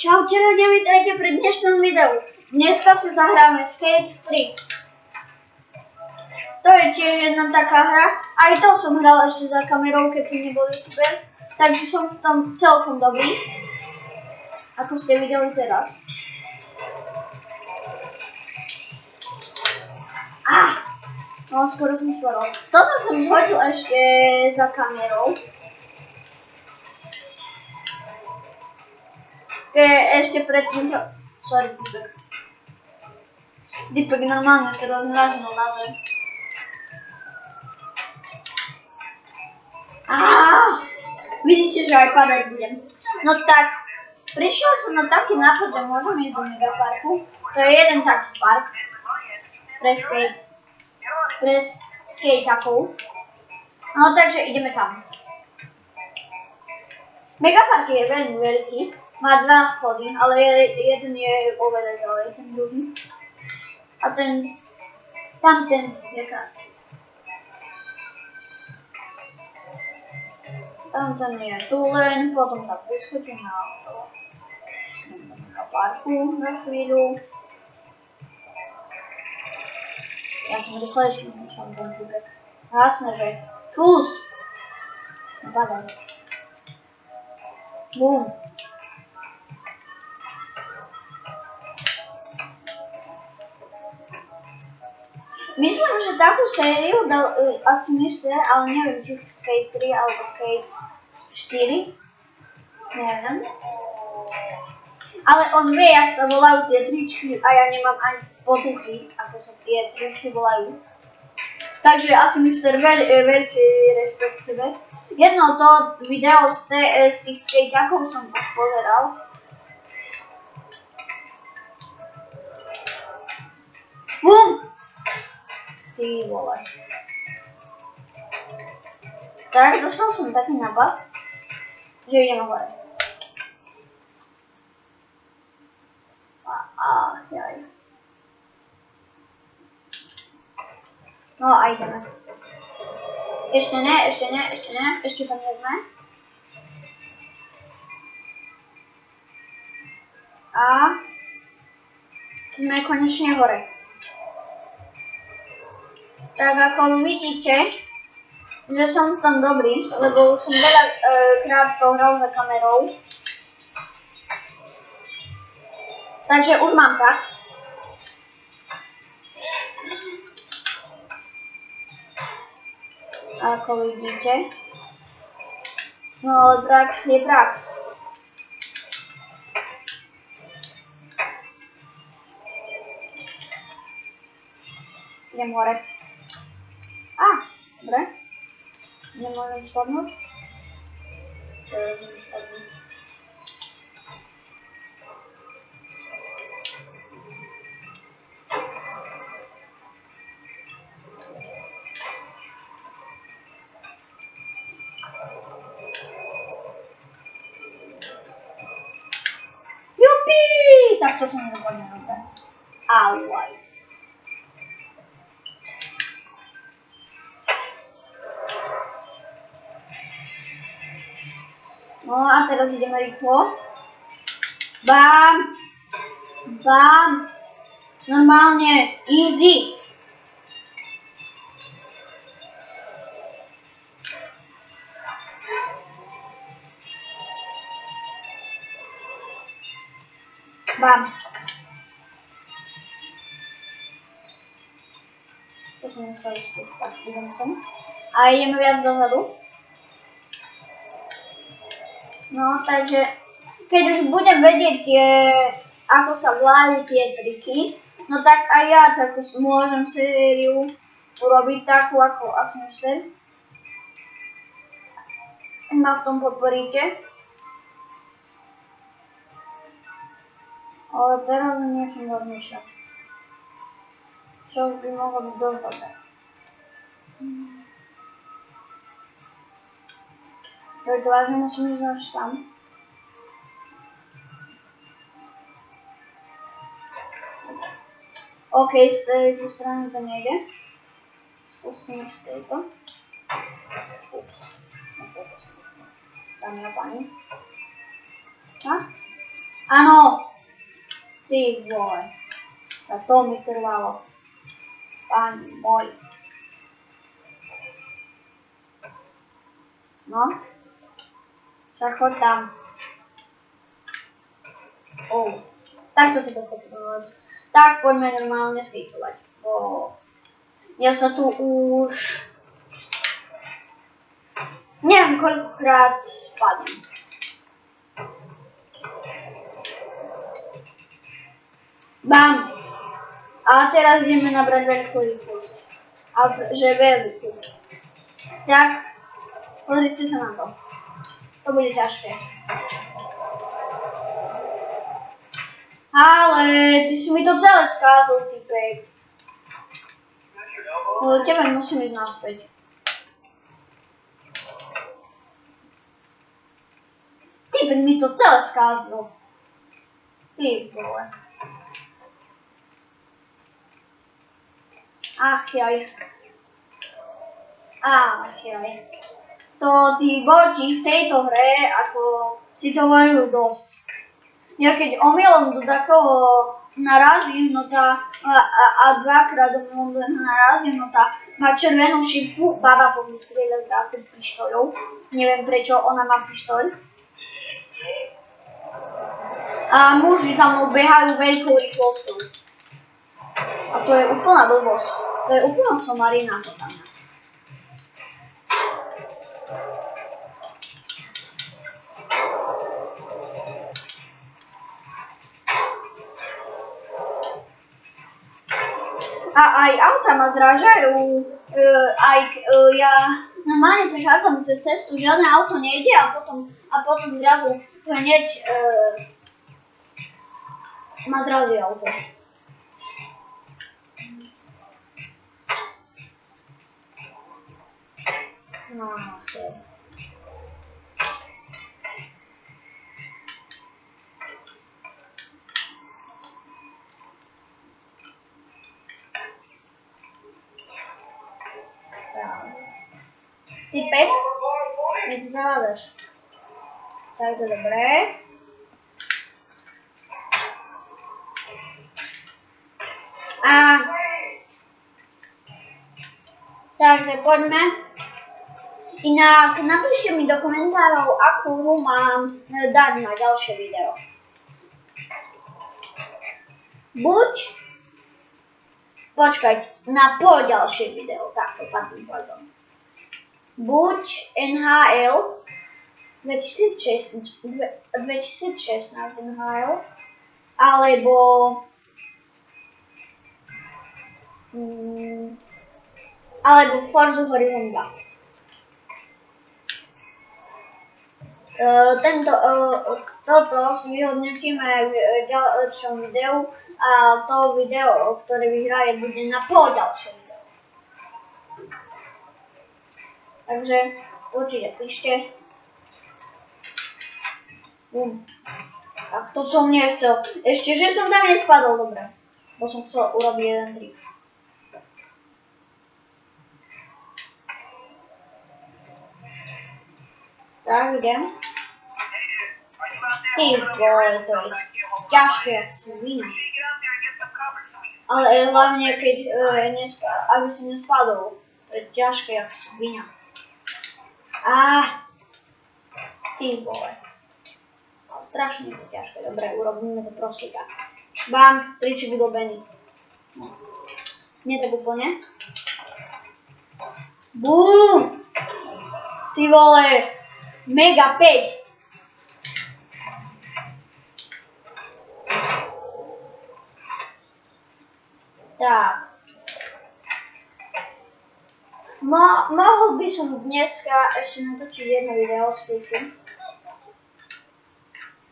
Čaute ľudia, vítajte pri dnešnom videu. Dneska si zahráme Skate 3. To je tiež jedna taká hra. Aj to som hral ešte za kamerou, keď som nebol youtuber. Takže som v tom celkom dobrý. Ako ste videli teraz. No, skoro som spadol. Toto som zhodil ešte za kamerou. Ešte predtým to... Sorry, Dipek. Dipek normálne sa rozmražnul na zem. Vidíte, že aj padať budem. No tak, prišiel som na taký nápad, že môžem ísť do Megaparku. To je jeden taký park. Pre skateakov. No takže ideme tam. Megapark je veľmi veľký. Má dva vchody, ale jeden je oveľa ďalej, ten druhý. A ten, jaká? Tamten je tu len, potom tak vyskočím na parku na chvíľu. Ja som rýchlejší, než tam ten Dipek. Jasné, že šus! Napadaj. Bum. Myslím, že takú sériu dal asi Mister, ale neviem, či Skate 3 alebo Skate 4. Neviem. Ale on vie, jak sa volajú tie tričky a ja nemám ani potuchy, ako sa tie tričky volajú. Takže asi Mister veľký rešpekt tebe. Jedno to video z tých skateakov som už pozeral. Bum! Ty vole. Tak, dostal som taký nápad, že ideme hore. Jaj. No a ideme. Ešte ne, ešte tam nie sme. A sme konečne hore. Tak ako vidíte, že som v tom dobrý, lebo som veľa krát to hral za kamerou. Takže už mám prax. Ako vidíte. No ale prax je prax. Idem hore. Dobre. Nemôžem spadnúť. Jupi! Tak to som nedopadne dobre. Always. No a teraz ideme rýchlo. Bam! Bam! Normálne, easy. Bam. To som musel ísť, tak idem sem. A ideme viac dozadu. No, takže keď už budem vedieť, ako sa volajú tie triky, no tak aj ja takú môžem sériu urobiť takú ako asi Mister. Ma v tom podporíte. Ale teraz nie som rozmýšľať. Čo by mohlo byť dosť dobré. To vážne musím ísť až tam. OK, z tejto strany to nejde. Skúsime z tejto. Ups. Dámy a páni. Áno! Ty vole. A to mi trvalo. Páni môj. No. Však choď tam. Takto ti to potrebovať. Tak poďme normálne skejtovať. Ja sa tu už... neviem koľkokrát spadnem. Bam! A teraz ideme nabrať veľkú rýchlosť. Ale že veľkú. Tak, pozrite sa na to. To bude ťažké. Ale ty si mi to celé skázol, typek. Tebe musím ísť naspäť. Typek mi to celé skázol. Ty vole. Ach jaj. To tí boti v tejto hre, ako si to volili dosť. Ja keď omylom do takého narazím, no tá, a dvakrát omylom do narazím, no tá má červenú šipku, baba po mne strieľa s dátum pištoľou. Neviem prečo ona má pištoľ. A muži za mnou behajú veľkou rýchlosťou. A to je úplná blbosť. To je úplná somarina to tam. A aj auta ma zrážajú, ja normálne prechádzam cez cestu, žiadne auto nejde a potom zrazu hneď ma zrazí auto. No, typek, mi tu zavádaš. Tak to dobré. Takže poďme. Inak napíšte mi do komentárov, akú hru mám dať na ďalšie video. Na ďalšie video, takto, pardon. Buď NHL 2016 NHL, alebo Forza Horizon 2. Toto si vyhodnotíme v ďalšom videu a to video, ktoré vyhraje, bude na ďalšie video. Takže určite píšte. Tak to som nechcel. Ešte, že som tam nespadol, dobre. Bo som chcel urobiť jeden trik. Tak, idem. Ty vole, to je ťažké jak svina. Ale hlavne keď, aby si nespadol. To je ťažké jak svina. Ty vole. Strašne to ťažké. Dobre, urobíme to proste tak. Bam, triček vydobený. No. Nie tak úplne. Bum! Ty vole. Mega 5. Tak. Mohol by som dneska ešte natočiť jedno video s FIFA.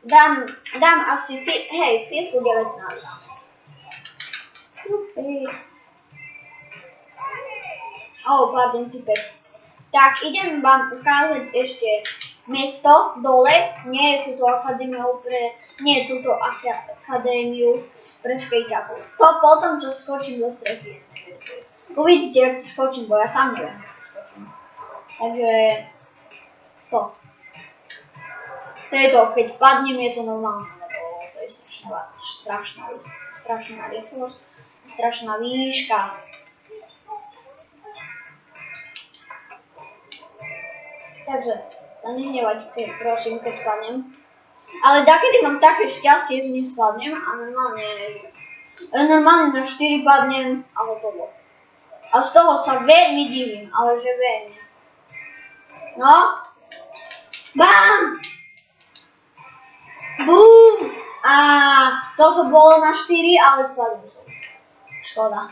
Dám asi FIFA 19. Pardon, typek. Tak, idem vám ukázať ešte miesto dole, nie je túto akadémiu pre skejťakov. To potom, čo skočím do strechy. Uvidíte, jak to skočím, bo ja sám neviem, jak to skočím. Takže to. To je to, keď padnem, je to normálne, lebo je strašná rýchlosť, strašná výška. Takže sa nehnevajte, prosím, keď spadnem. Ale dakedy mám také šťastie, že nespadnem a normálne na 4 padnem a hotovo. A z toho sa veľmi divím, ale že veľmi. No. Bam! Bum! A toto bolo na 4, ale spadol som. Škoda.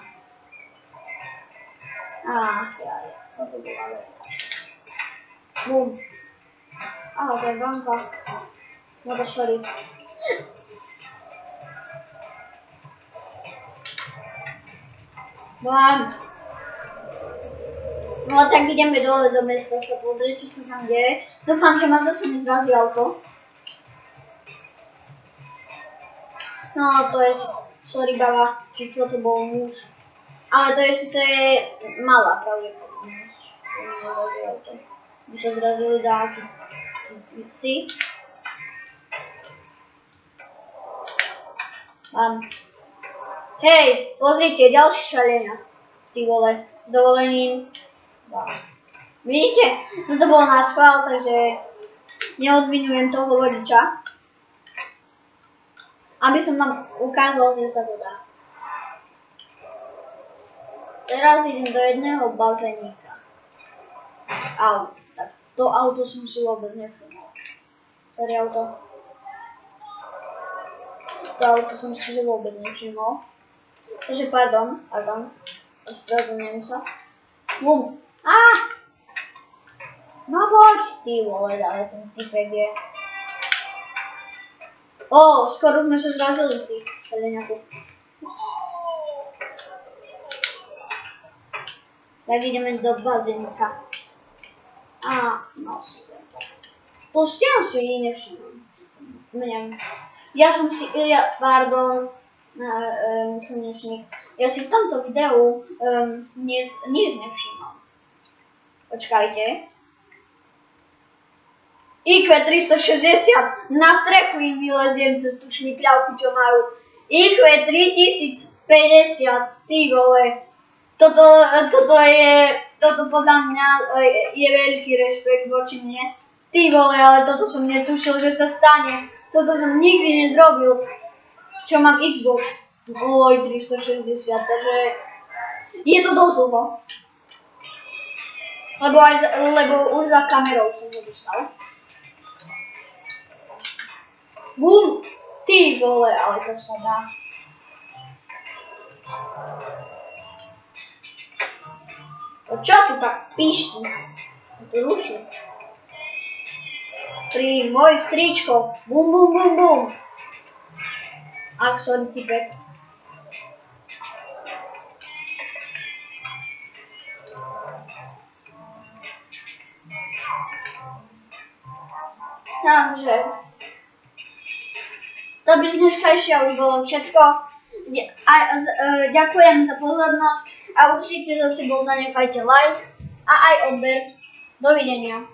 Toto bola veľká. Bum. Aha, to je banka. No to sorry. Bam! No tak ideme dole do mesta sa pozrieť, čo sa tam deje. Dúfam, že ma zase nezrazí auto. No to je, sorry baba, či čo to bol muž. Ale to je síce malá pravdepodobnosť. Nezrazí auto. By sa zrazili dáky. Si. Mám. Hej, pozrite, ďalší šalenia. Ty vole, dovolením. Vidíte? Toto bolo na schvál, takže neodvinujem toho vodiča. Aby som vám ukázal, že sa to dá. Teraz idem do jedného bazénika. Tak to auto som si vôbec nevšimol. Sorry auto. To auto som si vôbec nevšimol. Takže pardon. Ospravedlňujem sa. Bum. No poď, ty vole, ale ten typek je. Skoro sme sa zrazili, ty šaleniaku. Tak ideme do bazénika. No super. To stenu si nevšimol. Slnečník. Ja si v tomto videu nič nevšimol. Počkajte. IQ 360, na strechu im vyleziem cez tú šmikľavku, čo majú. IQ 3050, ty vole. Toto podľa mňa je veľký rešpekt voči mne. Ty vole, ale toto som netušil, že sa stane. Toto som nikdy nezrobil. Čo mám Xbox 360, takže je to dosť dlho. Lebo už za kamerou som ho dostal. Bum! Ty vole, ale to sa dá. Čo tu tak píšti? To ruší. Pri mojich tričkoch. Bum, bum, bum, bum. Sorry, typek. Takže to by dneškajšie už bolo všetko. Ďakujem za pozornosť a určite za sebou zanechajte like a aj odber. Dovidenia.